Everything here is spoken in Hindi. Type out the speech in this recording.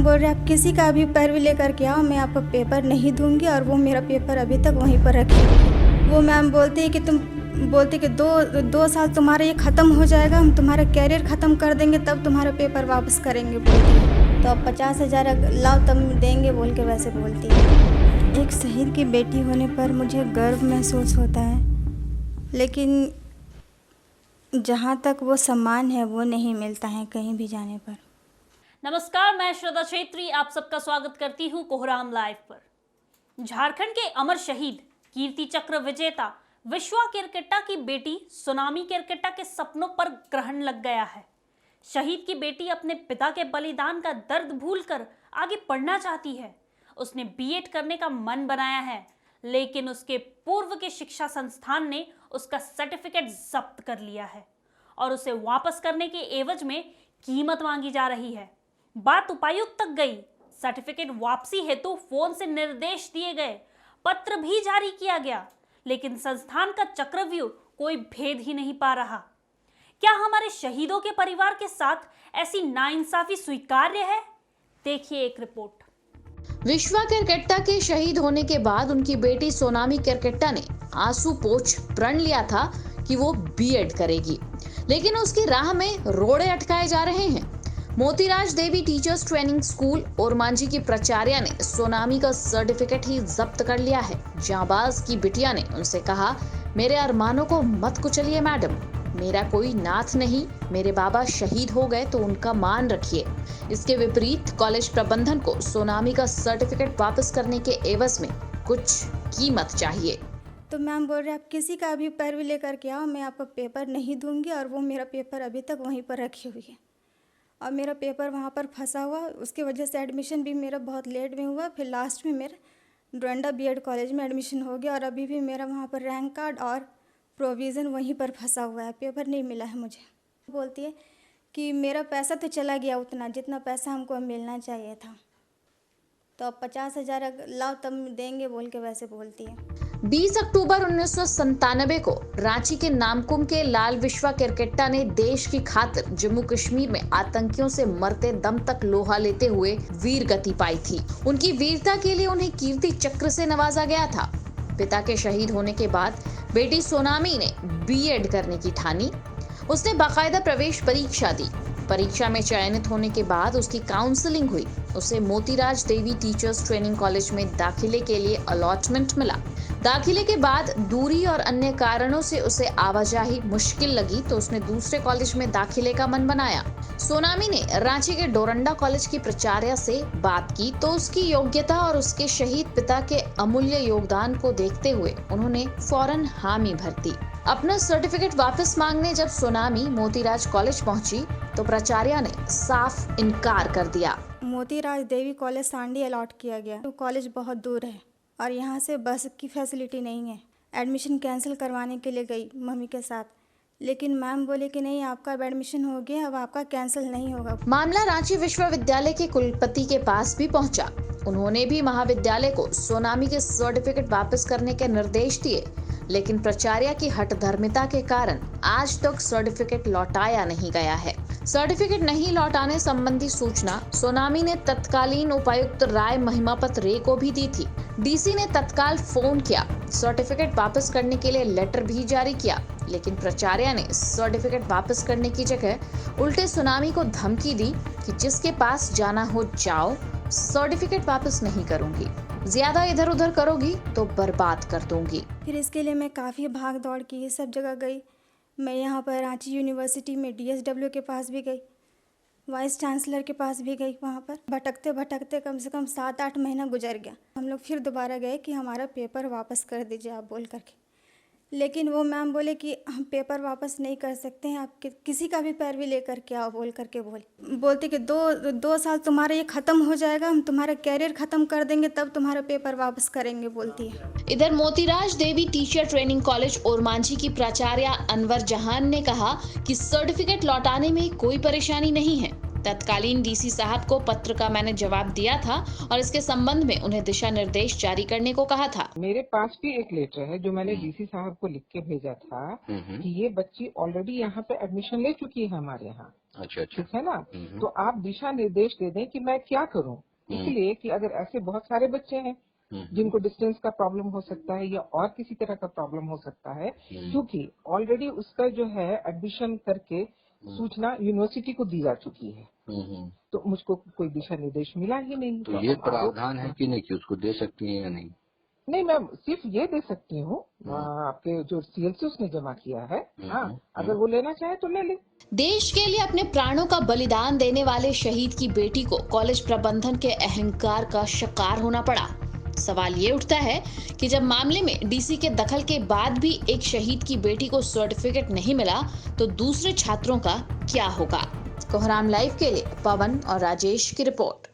बोल रहे आप किसी का भी पैरवी लेकर के आओ, मैं आपको पेपर नहीं दूंगी। और वो मेरा पेपर अभी तक वहीं पर रखी है। वो मैम बोलती है कि तुम बोलते कि दो साल तुम्हारा ये ख़त्म हो जाएगा, हम तुम्हारा कैरियर ख़त्म कर देंगे तब तुम्हारा पेपर वापस करेंगे बोलती। तो अब 50,000 लाओ तब देंगे बोल के वैसे बोलती है। एक शहीद की बेटी होने पर मुझे गर्व महसूस होता है, लेकिन जहाँ तक वो सम्मान है वो नहीं मिलता है कहीं भी जाने पर। नमस्कार, मैं श्रद्धा छेत्री आप सबका स्वागत करती हूँ कोहराम लाइव पर। झारखंड के अमर शहीद, कीर्ति चक्र विजेता विश्वा केरकेट्टा की बेटी सोनामी केरकेट्टा के सपनों पर ग्रहण लग गया है। शहीद की बेटी अपने पिता के बलिदान का दर्द भूलकर आगे पढ़ना चाहती है। उसने बीएड करने का मन बनाया है, लेकिन उसके पूर्व के शिक्षा संस्थान ने उसका सर्टिफिकेट जब्त कर लिया है और उसे वापस करने के एवज में कीमत मांगी जा रही है। बात उपायुक्त तक गई। सर्टिफिकेट वापसी हेतु फोन से निर्देश दिए गए, पत्र भी जारी किया गया, लेकिन संस्थान का चक्रव्यूह कोई भेद ही नहीं पा रहा। क्या हमारे शहीदों के परिवार के साथ ऐसी नाइंसाफी स्वीकार्य है? देखिए एक रिपोर्ट। विश्वा केरकेट्टा के शहीद होने के बाद उनकी बेटी सोनामी केरकेट्टा ने आंसू पोंछ प्रण लिया था कि वो बीएड करेगी, लेकिन उसकी राह में रोड़े अटकाए जा रहे हैं। मोतीराज देवी टीचर्स ट्रेनिंग स्कूल ओरमांझी की प्राचार्य ने सोनामी का सर्टिफिकेट ही जब्त कर लिया है। जांबाज की बिटिया ने उनसे कहा, मेरे अरमानों को मत कुचलिए मैडम, मेरा कोई नाथ नहीं, मेरे बाबा शहीद हो गए तो उनका मान रखिए। इसके विपरीत कॉलेज प्रबंधन को सोनामी का सर्टिफिकेट वापस करने के एवज में कुछ कीमत चाहिए। तो मैम बोल रहे आप किसी का भी पैरवी लेकर के आओ, मैं आपको पेपर नहीं दूंगी। और वो मेरा पेपर अभी तक वहीं पर रखी हुई है और मेरा पेपर वहाँ पर फंसा हुआ। उसकी वजह से एडमिशन भी मेरा बहुत लेट में हुआ। फिर लास्ट में मेरा डोरंडा बीएड कॉलेज में एडमिशन हो गया और अभी भी मेरा वहाँ पर रैंक कार्ड और प्रोविज़न वहीं पर फंसा हुआ है, पेपर नहीं मिला है मुझे। बोलती है कि मेरा पैसा तो चला गया उतना जितना पैसा हमको मिलना चाहिए था, तो अब 50,000 लाओ तब देंगे बोल के वैसे बोलती है। 20 अक्टूबर 1997 को रांची के नामकुम के लाल विश्वा केरकेट्टा ने देश की खातिर जम्मू कश्मीर में आतंकियों से मरते दम तक लोहा लेते हुए वीर गति पाई थी। उनकी वीरता के लिए उन्हें कीर्ति चक्र से नवाजा गया था। पिता के शहीद होने के बाद बेटी सोनामी ने बीएड करने की ठानी। उसने बाकायदा प्रवेश परीक्षा दी। परीक्षा में चयनित होने के बाद उसकी काउंसलिंग हुई। उसे मोतीराज देवी टीचर्स ट्रेनिंग कॉलेज में दाखिले के लिए अलॉटमेंट मिला। दाखिले के बाद दूरी और अन्य कारणों से उसे आवाजाही मुश्किल लगी तो उसने दूसरे कॉलेज में दाखिले का मन बनाया। सोनामी ने रांची के डोरंडा कॉलेज की प्राचार्य से बात की तो उसकी योग्यता और उसके शहीद पिता के अमूल्य योगदान को देखते हुए उन्होंने फौरन हामी भर दी। अपना सर्टिफिकेट वापस मांगने जब सोनामी मोतीराज कॉलेज पहुंची तो प्राचार्य ने साफ इनकार कर दिया। मोतीराज देवी कॉलेज सांडी अलॉट किया गया। तो कॉलेज बहुत दूर है और यहाँ से बस की फैसिलिटी नहीं है। एडमिशन कैंसिल करवाने के लिए गई मम्मी के साथ, लेकिन मैम बोले कि नहीं आपका अब एडमिशन हो गया, अब आपका कैंसिल नहीं होगा। मामला रांची विश्वविद्यालय के कुलपति के पास भी पहुंचा। उन्होंने भी महाविद्यालय को सोनामी के सर्टिफिकेट वापस करने के निर्देश दिए, लेकिन प्राचार्य की हठधर्मिता के कारण आज तक सर्टिफिकेट लौटाया नहीं गया है। सर्टिफिकेट नहीं लौटाने संबंधी सूचना सोनामी ने तत्कालीन उपायुक्त राय महिमापत रे को भी दी थी। डीसी ने तत्काल फोन किया, सर्टिफिकेट वापस करने के लिए लेटर भी जारी किया, लेकिन प्राचार्य ने सर्टिफिकेट वापस करने की जगह उल्टे सोनामी को धमकी दी कि जिसके पास जाना हो जाओ, सर्टिफिकेट वापस नहीं करूंगी, ज्यादा इधर उधर करोगी तो बर्बाद कर दूंगी। फिर इसके लिए मैं काफ़ी भाग दौड़ की, सब जगह गई। मैं यहाँ पर रांची यूनिवर्सिटी में डीएसडब्ल्यू के पास भी गई, वाइस चांसलर के पास भी गई। वहाँ पर भटकते भटकते कम से कम 7-8 महीना गुजर गया। हम लोग फिर दोबारा गए कि हमारा पेपर वापस कर दीजिए आप बोल करके, लेकिन वो मैम बोले कि हम पेपर वापस नहीं कर सकते हैं, आप किसी का भी पैरवी लेकर के आओ बोल करके बोलते कि दो साल तुम्हारा ये ख़त्म हो जाएगा, हम तुम्हारा कैरियर ख़त्म कर देंगे तब तुम्हारा पेपर वापस करेंगे बोलती है। इधर मोतीराज देवी टीचर ट्रेनिंग कॉलेज ओरमांझी की प्राचार्य अनवर जहान ने कहा कि सर्टिफिकेट लौटाने में कोई परेशानी नहीं है। तत्कालीन डीसी साहब को पत्र का मैंने जवाब दिया था और इसके संबंध में उन्हें दिशा निर्देश जारी करने को कहा था। मेरे पास भी एक लेटर है जो मैंने डीसी साहब को लिख के भेजा था कि ये बच्ची ऑलरेडी यहाँ पे एडमिशन ले चुकी है हमारे यहाँ। अच्छा अच्छा। ठीक है ना। तो आप दिशा निर्देश दे दें कि मैं क्या करूं, इसलिए कि अगर ऐसे बहुत सारे बच्चे हैं जिनको डिस्टेंस का प्रॉब्लम हो सकता है या और किसी तरह का प्रॉब्लम हो सकता है, क्योंकि ऑलरेडी उसका जो है एडमिशन करके सूचना यूनिवर्सिटी को दी जा चुकी है, तो मुझको कोई दिशा निर्देश मिला ही नहीं। तो ये प्रावधान है कि नहीं कि उसको दे सकती है या नहीं? नहीं, मैं सिर्फ ये दे सकती हूँ, आपके जो CLC उसने जमा किया है, हाँ, अगर वो लेना चाहे तो ले ले। देश के लिए अपने प्राणों का बलिदान देने वाले शहीद की बेटी को कॉलेज प्रबंधन के अहंकार का शिकार होना पड़ा। सवाल ये उठता है कि जब मामले में डीसी के दखल के बाद भी एक शहीद की बेटी को सर्टिफिकेट नहीं मिला तो दूसरे छात्रों का क्या होगा। कोहराम लाइव के लिए पवन और राजेश की रिपोर्ट।